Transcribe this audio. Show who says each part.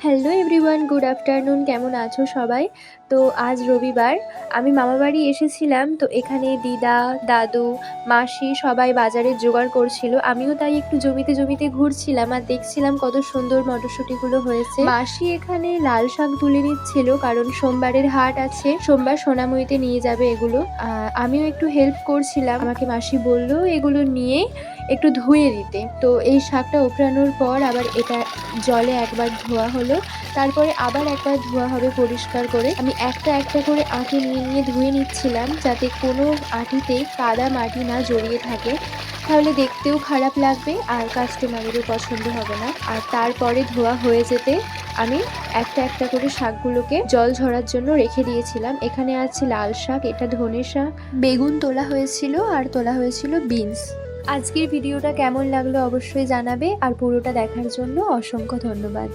Speaker 1: Hello everyone, good afternoon. কেমন আছো সবাই? তো আজ রবিবার, আমি মামাবাড়ি এসেছিলাম। তো এখানে দিদা, দাদু, মাসি সবাই বাজারের জোগাড় করছিল। আমিও তাই একটু জমিতে জমিতে ঘুরছিলাম আর দেখছিলাম কত সুন্দর মটরশুঁটিগুলো হয়েছে। মাসি এখানে লাল শাক তুলে নিচ্ছিল, কারণ সোমবারের হাট আছে, সোমবার সোনামুড়িতে নিয়ে যাবে এগুলো। আমিও একটু হেল্প করছিলাম। আমাকে মাসি বলল এগুলো নিয়ে একটু ধুয়ে দিতে। তো এই শাকটা ওপরানোর পর আবার এটা জলে একবার ধোয়া হলো, তারপরে আবার একবার ধোয়া হবে পরিষ্কার করে। আমি একটা একটা করে আঁটি নিয়ে নিয়ে ধুয়ে নিচ্ছিলাম, যাতে কোনো আঁটিতেই কাদা মাটি না জড়িয়ে থাকে, তাহলে দেখতেও খারাপ লাগবে আর কাস্টমারেরও পছন্দ হবে না। আর তারপরে ধোয়া হয়ে যেতে আমি একটা একটা করে শাকগুলোকে জল ঝরার জন্য রেখে দিয়েছিলাম। এখানে আছে লাল শাক, এটা ধনে শাক, বেগুন তোলা হয়েছিল আর তোলা হয়েছিল বিনস। আজকের ভিডিওটা কেমন লাগলো অবশ্যই জানাবে, আর পুরোটা দেখার জন্য অসংখ্য ধন্যবাদ।